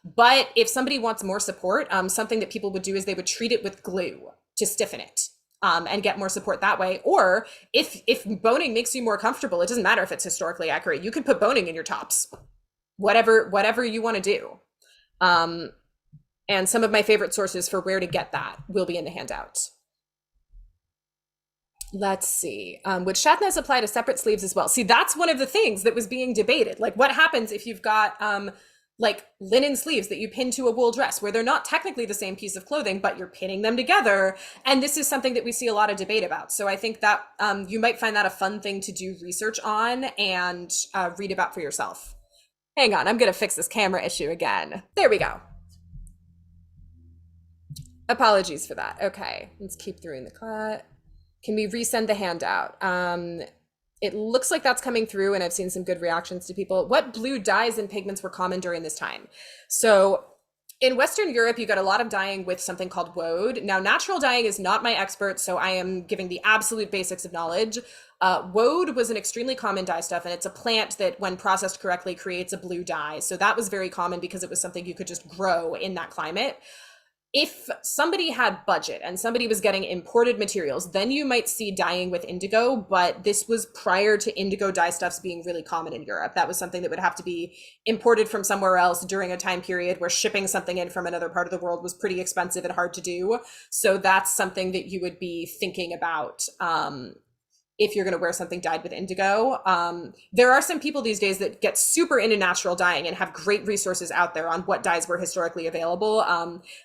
But if somebody wants more support, something that people would do is they would treat it with glue to stiffen it. And get more support that way. Or if boning makes you more comfortable, it doesn't matter if it's historically accurate. You can put boning in your tops, whatever you want to do. And some of my favorite sources for where to get that will be in the handout. Let's see. Would shatnez apply to separate sleeves as well? See, that's one of the things that was being debated. Like, what happens if you've got like linen sleeves that you pin to a wool dress where they're not technically the same piece of clothing, but you're pinning them together. And this is something that we see a lot of debate about. So I think that you might find that a fun thing to do research on and read about for yourself. Hang on, I'm going to fix this camera issue again. There we go. Apologies for that. Okay, let's keep through in the cut. Can we resend the handout? It looks like that's coming through, and I've seen some good reactions to people. What blue dyes and pigments were common during this time? So in Western Europe, you got a lot of dyeing with something called woad. Now, natural dyeing is not my expert, so I am giving the absolute basics of knowledge. Woad was an extremely common dye stuff, and it's a plant that, when processed correctly, creates a blue dye. So that was very common because it was something you could just grow in that climate. If somebody had budget and somebody was getting imported materials, then you might see dyeing with indigo, but this was prior to indigo dye stuffs being really common in Europe. That was something that would have to be imported from somewhere else during a time period where shipping something in from another part of the world was pretty expensive and hard to do. So that's something that you would be thinking about if you're going to wear something dyed with indigo. There are some people these days that get super into natural dyeing and have great resources out there on what dyes were historically available.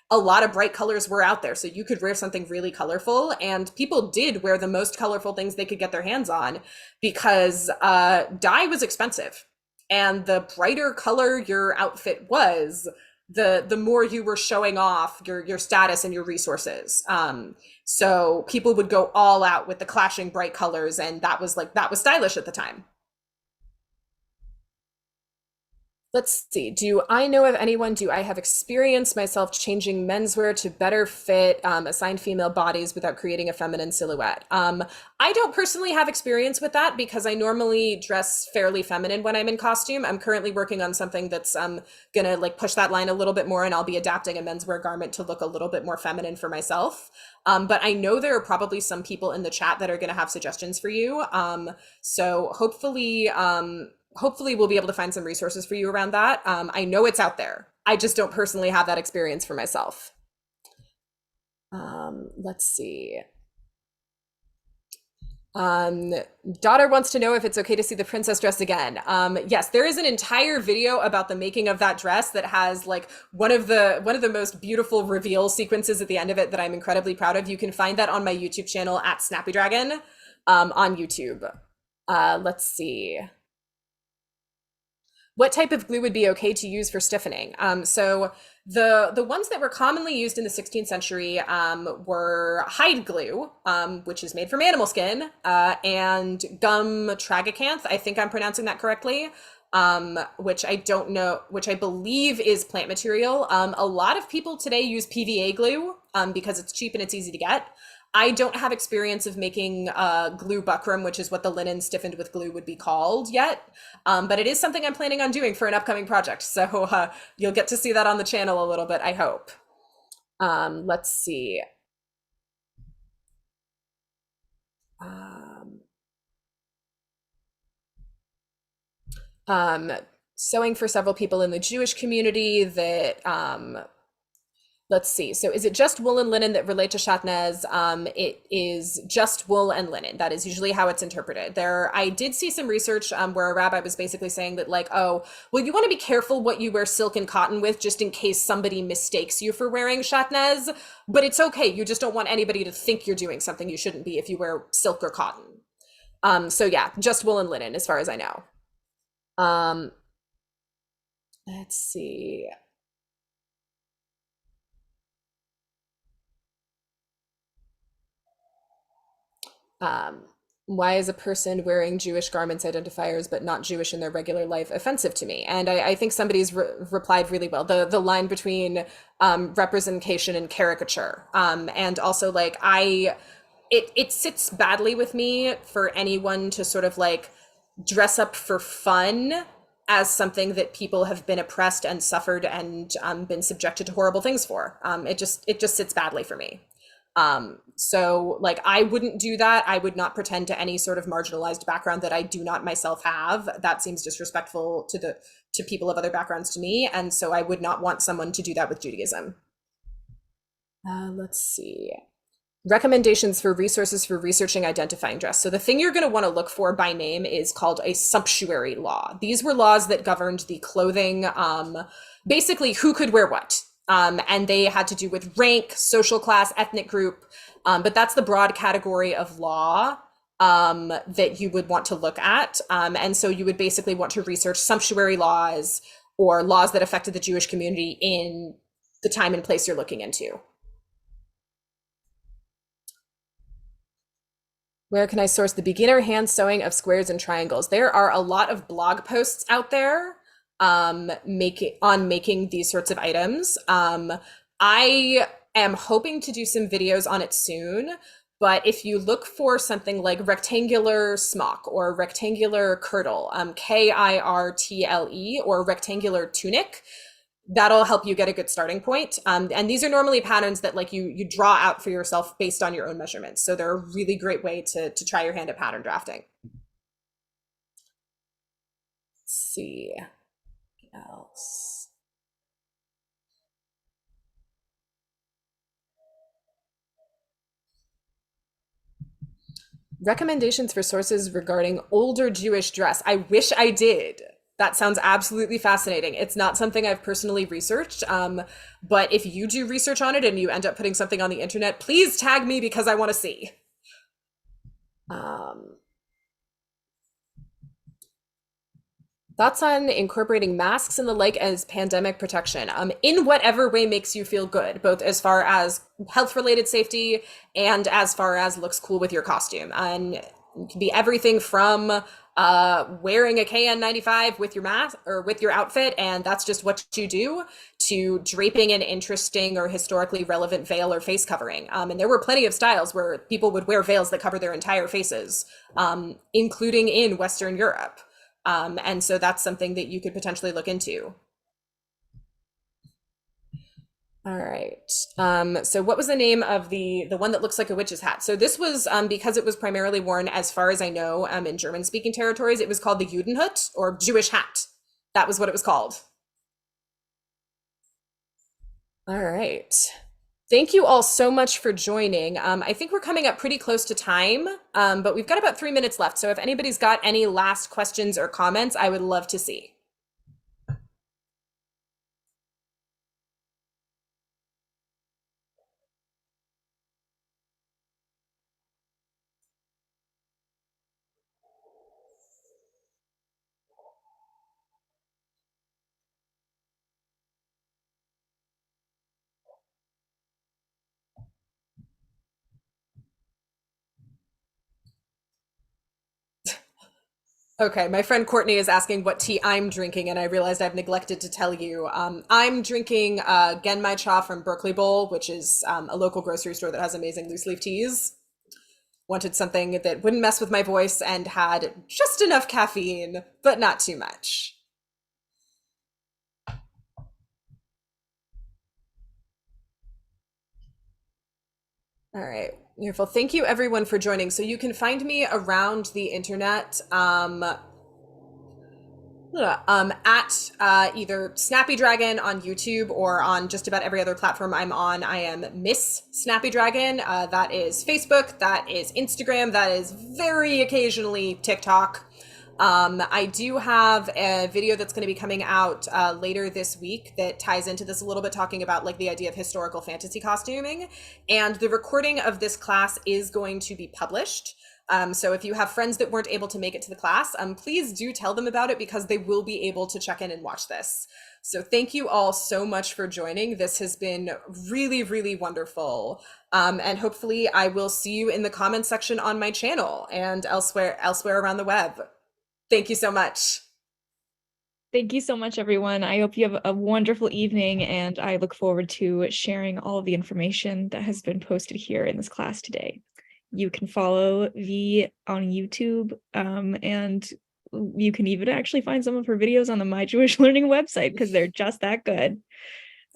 A lot of bright colors were out there, so you could wear something really colorful, and people did wear the most colorful things they could get their hands on because dye was expensive. And the brighter color your outfit was, the more you were showing off your status and your resources. So people would go all out with the clashing bright colors, and that was stylish at the time. Let's see. Do I know of anyone? Do I have experienced myself changing menswear to better fit assigned female bodies without creating a feminine silhouette? I don't personally have experience with that because I normally dress fairly feminine when I'm in costume. I'm currently working on something that's gonna like push that line a little bit more, and I'll be adapting a menswear garment to look a little bit more feminine for myself. But I know there are probably some people in the chat that are gonna have suggestions for you. So hopefully we'll be able to find some resources for you around that. I know it's out there. I just don't personally have that experience for myself. Let's see. Um, Daughter wants to know if it's okay to see the princess dress again. Yes, there is an entire video about the making of that dress that has like one of the most beautiful reveal sequences at the end of it that I'm incredibly proud of. You can find that on my YouTube channel at SnappyDragon, on YouTube. Let's see. What type of glue would be okay to use for stiffening? So the ones that were commonly used in the 16th century were hide glue, which is made from animal skin, and gum tragacanth. I think I'm pronouncing that correctly. Which I don't know, which I believe is plant material. A lot of people today use PVA glue because it's cheap and it's easy to get. I don't have experience of making glue buckram, which is what the linen stiffened with glue would be called yet. But it is something I'm planning on doing for an upcoming project. So you'll get to see that on the channel a little bit, I hope. Let's see. Um, um, Sewing for several people in the Jewish community that let's see. So is it just wool and linen that relate to shatnez? It is just wool and linen. That is usually how it's interpreted. I did see some research where a rabbi was basically saying that like, oh, well, you want to be careful what you wear silk and cotton with just in case somebody mistakes you for wearing shatnez, but it's okay. You just don't want anybody to think you're doing something you shouldn't be if you wear silk or cotton. So yeah, just wool and linen as far as I know. Um, let's see. Um, why is a person wearing Jewish garments identifiers but not Jewish in their regular life offensive to me? And I think somebody's replied really well. The line between representation and caricature, and also like it sits badly with me for anyone to sort of like dress up for fun as something that people have been oppressed and suffered and been subjected to horrible things for. It just sits badly for me. So like I wouldn't do that. I would not pretend to any sort of marginalized background that I do not myself have. That seems disrespectful to people of other backgrounds to me. And so I would not want someone to do that with Judaism. Let's see. Recommendations for resources for researching identifying dress. So the thing you're going to want to look for by name is called a sumptuary law. These were laws that governed the clothing, basically who could wear what. And they had to do with rank, social class, ethnic group. But that's the broad category of law that you would want to look at. And so you would basically want to research sumptuary laws or laws that affected the Jewish community in the time and place you're looking into. Where can I source the beginner hand sewing of squares and triangles? There are a lot of blog posts out there making these sorts of items. I am hoping to do some videos on it soon, but if you look for something like rectangular smock or rectangular kirtle, KIRTLE, or rectangular tunic, that'll help you get a good starting point. And these are normally patterns that like you draw out for yourself based on your own measurements. So they're a really great way to try your hand at pattern drafting. Let's see what else. Recommendations for sources regarding older Jewish dress. I wish I did. That sounds absolutely fascinating. It's not something I've personally researched, but if you do research on it and you end up putting something on the internet, please tag me because I want to see. Um, Thoughts on incorporating masks and the like as pandemic protection, in whatever way makes you feel good, both as far as health-related safety and as far as looks cool with your costume. And it can be everything from wearing a KN95 with your mask or with your outfit, and that's just what you do, to draping an interesting or historically relevant veil or face covering. And there were plenty of styles where people would wear veils that cover their entire faces, including in Western Europe. And so that's something that you could potentially look into. All right. So what was the name of the one that looks like a witch's hat? So this was because it was primarily worn, as far as I know, in German-speaking territories. It was called the Judenhut, or Jewish hat. That was what it was called. All right. Thank you all so much for joining. I think we're coming up pretty close to time, but we've got about 3 minutes left. So if anybody's got any last questions or comments, I would love to see. Okay, my friend Courtney is asking what tea I'm drinking, and I realized I've neglected to tell you. I'm drinking Genmai Cha from Berkeley Bowl, which is a local grocery store that has amazing loose leaf teas. Wanted something that wouldn't mess with my voice and had just enough caffeine, but not too much. All right, wonderful. Thank you everyone for joining. So you can find me around the internet. At either SnappyDragon on YouTube or on just about every other platform I'm on. I am Miss SnappyDragon. That is Facebook, that is Instagram, that is very occasionally TikTok. I do have a video that's going to be coming out later this week that ties into this a little bit, talking about like the idea of historical fantasy costuming. And the recording of this class is going to be published. So if you have friends that weren't able to make it to the class, please do tell them about it because they will be able to check in and watch this. So thank you all so much for joining. This has been really, really wonderful. And hopefully I will see you in the comments section on my channel and elsewhere around the web. Thank you so much. Thank you so much, everyone. I hope you have a wonderful evening, and I look forward to sharing all of the information that has been posted here in this class today. You can follow V on YouTube, and you can even actually find some of her videos on the My Jewish Learning website because they're just that good.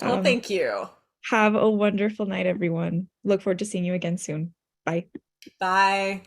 Well, thank you. Have a wonderful night, everyone. Look forward to seeing you again soon. Bye. Bye.